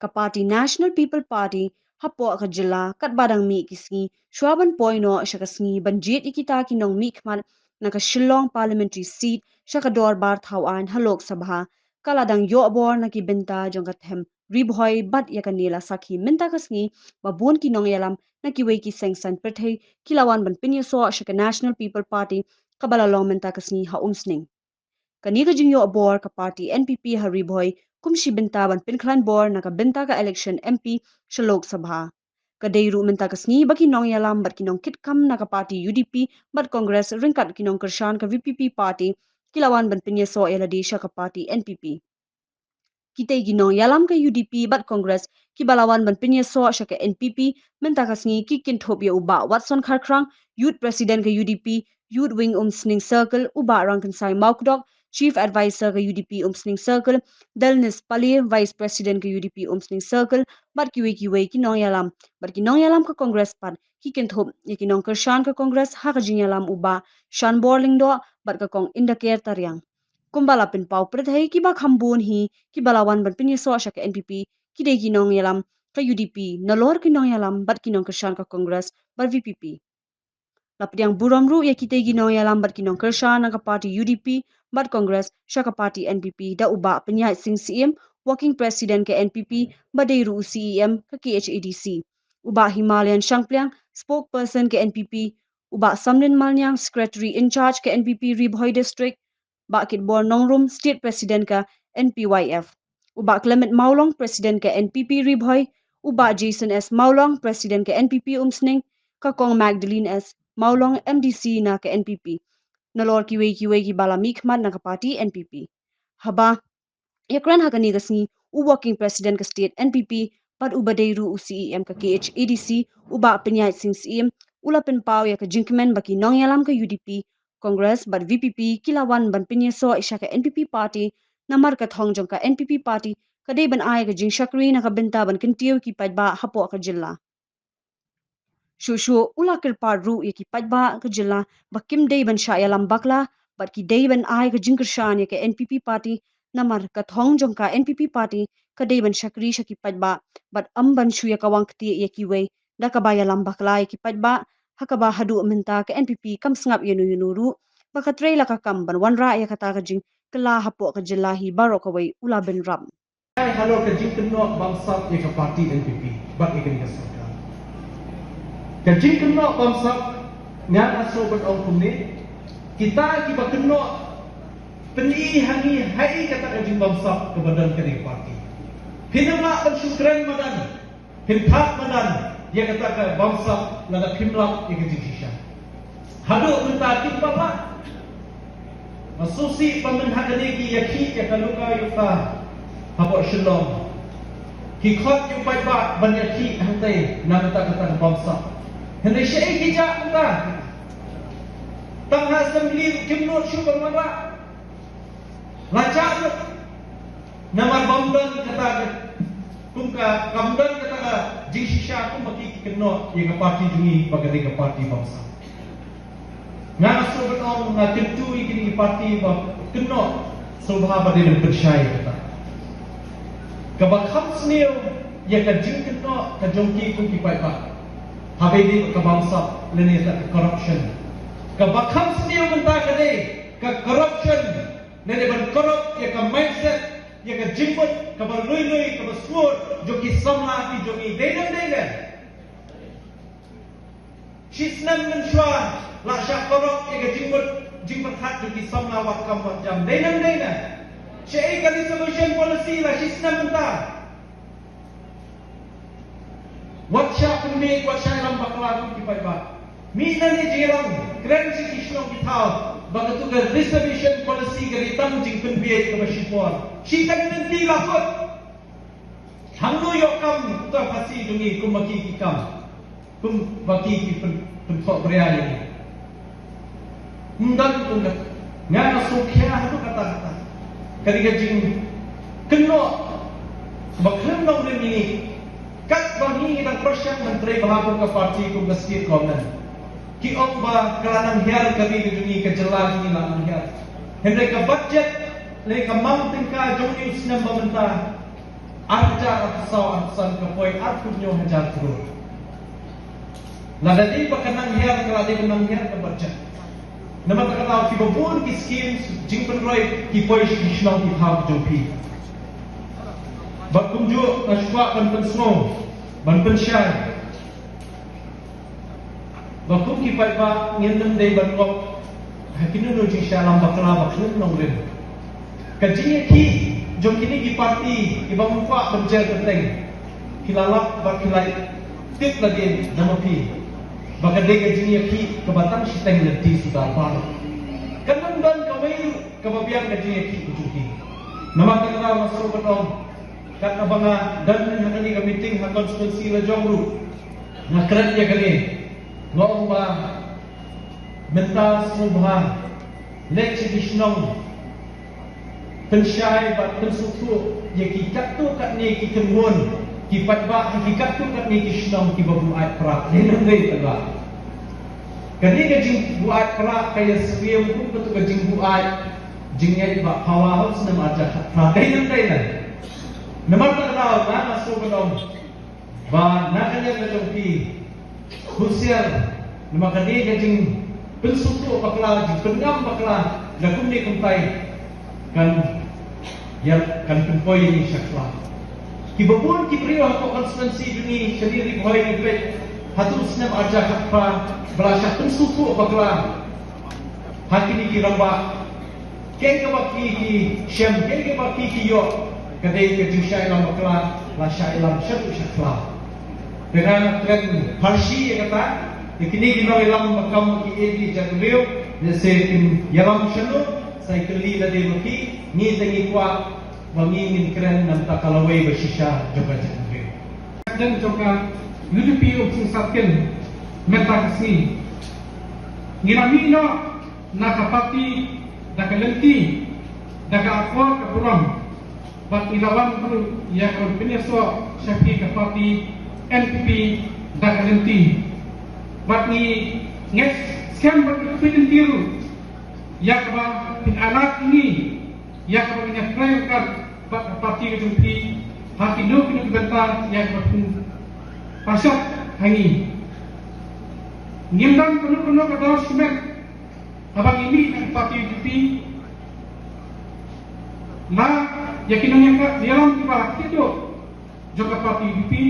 ka Party National People Party hapo ka jila kat badang mi kisngi shwaban poino siya kasngi banjit ikita kinong mi kman na ka Shillong parliamentary seat siya ka dor bar thawan halok sabha kaladang yo bor na ki benta jong ka them ribhoy bat ya kanila sakhi minta kasngi babun kinong yalam na ki wei ki sengsan perthei kilawan ban pinyo so siya ka National People Party kabala long minta kasngi ha umsning kaniga jingyo abor ka party NPP hariboy kumshi bintaban pinkhlan bor naka binta ka election MP sa Lok Sabha kadayru minta kasngi baki nong yalam bat kinong kitkam naka party UDP bat Congress ringkat kinong kershan ka VPP party kilawan ban pinyeso eladi siya ka party NPP kita ginong yalam ka UDP bat Congress kibalawan ban pinyeso siya ka NPP minta kasngi kikin thop ya uba Watson Kharkrang youth president ka UDP youth wing umsning circle uba rangkan sai maukdok Chief Advisor ke UDP Umsning Circle, Delnis Pali, Vice President ke UDP Umsning Circle, bat kiwe kinong yalam, bat kinong yalam ke Congress pat, kikin thop, kinong kershan ke Congress, hak jing yalam uba, Shan Borling do, bat ke kong indakir tariang. Kumbala pin pau pradhai ki ba khambun hi, ki balawan ban pin yeso asya ke NPP, ki de kinong yalam, ke UDP, nalor kinong yalam, bat kinong kershan ke Congress, bat VPP. Lapiang buramru ya kita ginong yalam bat kinong kershan ka party UDP bat Congress siya ka party NPP da uba penyait sing CM working president ke NPP badairu CEM ke KHADC uba Himalayan Shangpliang spokesperson ke NPP uba Samlin Malnyang secretary in charge ke NPP Ribhoy district ba Kitbor Nongrum state president ke NPYF uba Clement Maulong president ke NPP Ribhoy uba Jason S Maulong president ke NPP Umsning ka kong Magdalene S Maulong MDC na ke NPP. Nalor kiwe ki bala mikmat na ke party NPP. Haba, yakran hakani gasni u working president ke state NPP pad ubadeiru u CEM ke KHADC uba penyait sing CEM ula penpau ya ke jingkemen baki nong yalam ke UDP Congress bad VPP kilawan ban penyeso isya ke NPP party namar ke thong jong ke NPP party kadai ban ay ke jing shakri na ke benta ban kentiu ki padba hapo ke jilla. Shushu ula kirpar ru yaki padba ke jilla bakim day ban sha yalam bakla bat ki day ban ai ke jingkershan yake NPP party namar ka thong jong ka NPP party ka day ban shakri shaki padba bat amban shu yaka wang kti yaki we da ka ba yalam bakla yaki padba hakaba hadu minta ke NPP kam sngap yunu ru baka trela ka kam ban wanra yaka ta ka jing kala hapo ka jilla hi baro ka we ula bin ram halo ke jingkenno bangsa yaka party NPP bak ikan kasar Kajing kena bangsa ngan aso berong kumni kita kiba kena peni hangi hai kata kajing bangsa ke badan kering parti. Pinamla pensyukran madan, pintat madan dia kata ke bangsa nada pimlak yang kajing sisa. Hadu minta kim bapa masusi pemenhak ki yaki ya kaluka yuka habo Shillong. Kikot yung baiba banyaki hantay na kata bangsa. Hendak syai hijab kita. Tangha assembly kimnot syukur mana. Lacak nama bamdan kata kumka kamdan kata jing shisha kum baki kimnot yang parti jungi bagai ke parti bangsa. Ngana sobat om ngakentu ikini parti kimnot sobha badai bersyai kata. Kabakam snew yang kajing kimnot kajongki kum kipai pak. Habis ke bangsa leni tak corruption. Ke bakam sendiri mentah kade ke corruption. Nene ban korup ya ke mindset ya ke jimbut ke berlui ke bersur joki samla ki joki denen. Shisnan mensyua laksha korup ya ke jimbut hat joki samla wat kam wat jam denen. Syai kali solution policy lah shisnan mentah. Waksha kumik waksha ram bakla ki paiba mina ne jeram kren si kishnong kitau bagatu ga reservation policy ga ritam jing penbiet ke masipor si kan nanti lafut hangno yokam ta pasi dungi kumaki kikam kum baki ki penfok beria ni ndan tunga ngana sokya tu kata kadiga jing kenno bakhem nong ni kat bagi dan persiap menteri bahagian ke parti ku state government ki ba kelanang hiar kami dungi ke jelas ni lang hiar hendai ke budget le ke mam tingka jongi usnam pemerintah Arjar atsan kapoi arpunyo hajar terus. Lada di pakanang her keladi benang her kebaca. Nama tak tahu kibabun kiskin jingpen roy kipoi kishnong kithau jopi. Bak kunju nashwa ban pensno ban pensyai. Bakum kipai pa ngendem dei ban kok hakinu no jing syalam bakla bakun nong ren. Kajinya ki jom kini ki parti ki bangun kwa penjel keteng. Kilalap bak kilai tip lagi nama pi. Baka de kajinya ki kebatang siteng leti sudah par. Kanang dan kawai kababiang kajinya ki kucuki. Nama kenal masuk betong. Kat abanga dan hakani ka meeting ha konstituensi la jongru. Nakrat ya kali. Ngong ba mental subha lecce dishnong pensyai ba pensutu ye ki katu kat ni ki kemun ki patba ki katu kat ni ki shnong ki babu ai pra lenong dei tala kani ke jing buat pra kaya swiem ku betu ke jing buat jingai ba hawa haus na maja pra lenong dei na namar ta daw na masuk bedom ba nakanya na jongki Husiar, nama kadi jing pensutu bakla, jing pengam bakla, lakum ni kumpai kan, ya kan kumpoi ini syakla. Kibabun kipriyo hako konstituensi ini sendiri koi ni pet, hatu senam aja hakpa belasah pensutu bakla, hati ni kiramba, keng kebaki ki syam, keng kebaki ki yo, kadai kejing syailam bakla, la syailam syakla. Dengan tren Parsi yang kata, kini kita dalam makam ki edi jatuliu, nese yalam shanu, saya keli lagi maki, ni tengi kuat, bangingin keren nam takalawai bersisa juga jatuliu. Dan juga UDP opsi satken metakasi, ngiramino nakapati, dakalenti, dakakwa kapuram, bat ilawan guru ya kon peneso syafi kapati. NPP dakalenti batni nges scam berpindah tiru yakba pin anak ini yakba punya frame card parti kejumpi hati no kini dibentar yakba pun pasat hangi ngimdan kuno kadar semen abang ini parti kejumpi la yakinnya dalam tiba itu juga parti kejumpi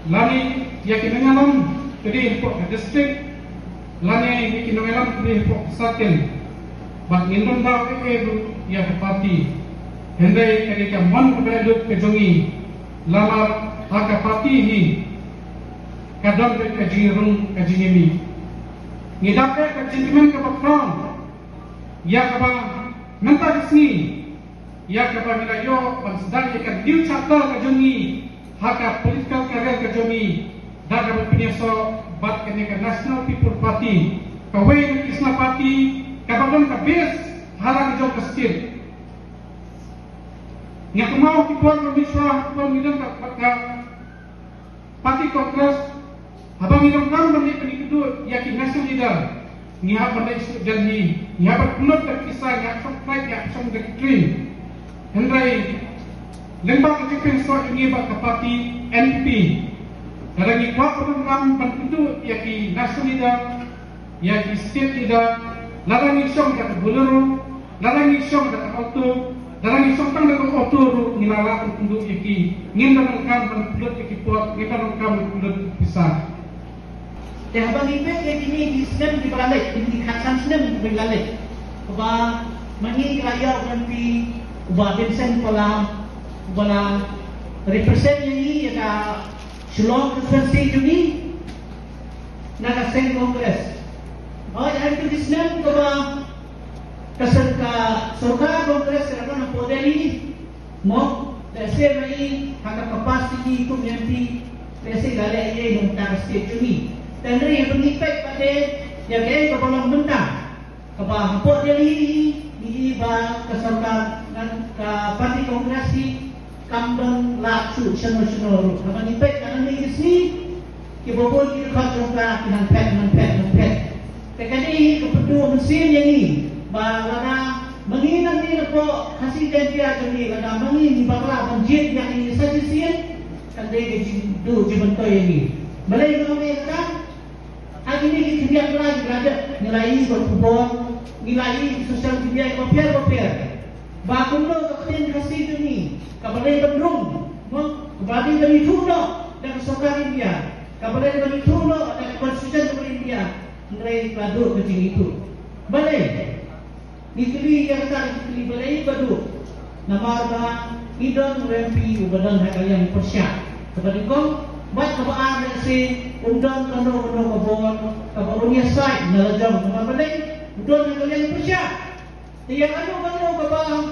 lani yakinangalam jadi import district lani yakinangalam jadi import satin bang indon daw edu ya parti hendai ketika man keberadut kejongi lama haka parti hi kadang kejirung kejingimi ngidake kejingimen ke bakron ya kaba mental sini ya kaba milayo bang sedang ikan new chapter kejongi haka political career kejomi daga berpinyaso bat kenika National People Party kawai Kisna Party kabagan ka base halang jom kestil nga kumau kipuan miswa pemilihan ka parti kongres habang ilang nam bani penikudu yakin national leader ngiha pandai isu janji ngiha berpunut tak kisah ngiha subscribe ngiha song decree hendai lembang kecil soal ini bak parti NPP. Kalau ni kuat program pentu yaki national leader, yaki state leader, larang isong kata bulur, larang isong kata auto, larang isong tang kata auto ni larang pentu yaki ngin dalam kam pentu yaki kuat, ngin dalam kam pentu pisah. Dah abang ipe yaki ni di Islam di balik, di kasan Islam di balik. Ubah mangi raya nanti ubah Vincent Palam bala represent ini ya Shillong Constituency ini naga Sen Congress. Oh, yang itu Islam kaba kaserka Sorka Congress kerana pode ini mo dese mai haka capacity itu nanti dese gale ye nuntar state ini. Dan yang pengipek pada yang kaya kepala mentah kaba pode ini ba kaserka dan ka parti Congress kambang lacu seno apa ni pet kan ni sini ke bobol ki khatrong ka kinan pet. Tekani kepedu mesin yang ni ba mengingat ni po kasih janji ni kada mengin bakla banjir yang ini saja sih kan dia do jibanto ini balai kami kan hari ini kita lagi belajar nilai berkebun nilai sosial media kopiar bakun lo ketin kasih ni kabalai bendung kebalai dari tuno dan kesokan India kabalai dari tuno dan konstitusi India nilai padu kecil itu balai Nikli yang tak nikli balai badu nama ba idon rempi ubadan hakalian persyak kepada kau buat kebaan si undang kano kebon kabarunia site nalajam nama balai udon hakalian persyak tiang kano kebang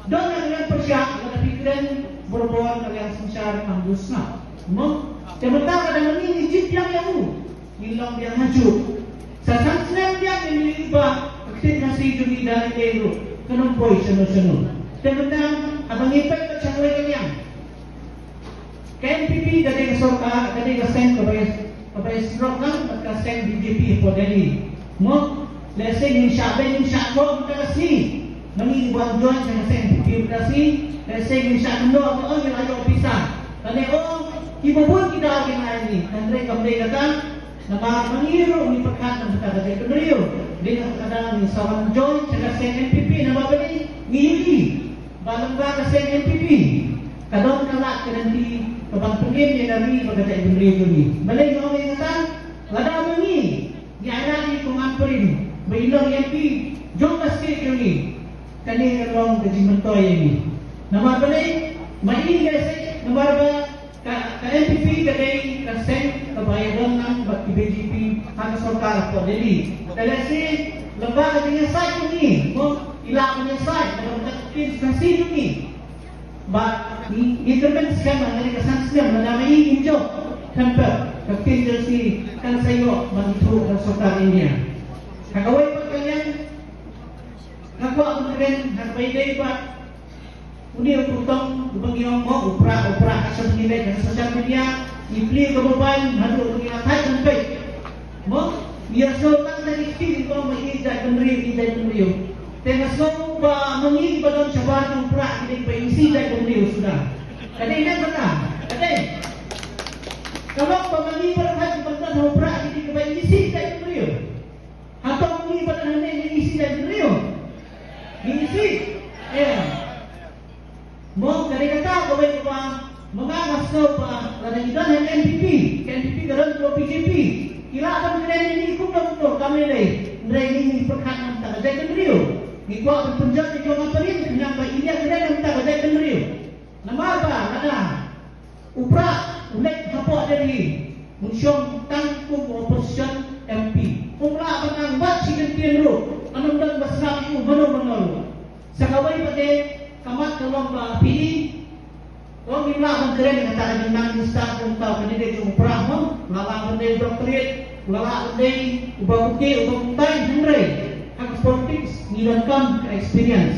don hakalian persyak pada pikiran berbuat kalian sengsara ambusna sementara kadang ini jip yang hilang yang hancur sasan senang dia memilih Kita nasi jumi dari Dero, kenapa seno. Tentang abang ipet kecangwe kalian. KNPP dari kesorka, dari kesen kepada serok kan, maka sen BJP podeli. Mo, lesen insya Allah kita kasih. Nanti buat join dengan sen BJP kasih. Lesen insya Allah atau orang yang pisah. Tanya ibu pun kita orang lain ni. Tandai kembali kata. Nama mengiru ni perkara kita dari Kendriu dengan kadang ni sawan join dengan NPP nama beri ngiri balangga ke NPP kadang kalak nanti kawan pengin yang dari berkata Kendriu ni balai ngomong kata lada mengi ni ada di kumanperin berilong MP jom pasti ni kani ngelong ke jimentoy ini nama balai mai guys nama KNPP kadai kaseng kebayaran ng BJP hanya sorkar po jadi si lembaga dengan site ini ilang dengan site dalam tekin kasih ini intervention dari kesan sistem menamai hijau tempat tekin si kan sayo manitu dan sorkar India kakawai pa kalian kakwa kemarin harbai day pa Udah potong bagian mau upra asal nilai dan sosial media impli kebeban hadir dengan sampai mau biar sultan dari sini kau mengikat kendriu tengah semua mengikat dalam cabaran upra ini pensi dan kendriu sudah ada yang benar ada kalau pemanggi berhati benar upra ini pensi dan kendriu atau mengikat hanya isi dan kendriu isi Mo dari kata kau bawa mengawas kau pada kita dengan NPP kerana kau BJP. Kira akan kena ini kumpul kami ini perkhidmatan tak ada kendriu. Ni kuat berpenjat di kawasan perin kenapa ini kena tak ada kendriu. Nama apa? Ada upra ulek apa dari muncul tangkum oposisi MP. Upra akan buat sikit ru. Anumdan besar itu benar. Sekawai pada kamat kalau pilih, kalau bila mengkeren dengan tak ada nang instan untuk pendidik umrah, lala pendidik doktorat, lala pendidik ubah bukti, ubah bukti, henry, hak politik, nilaikan experience.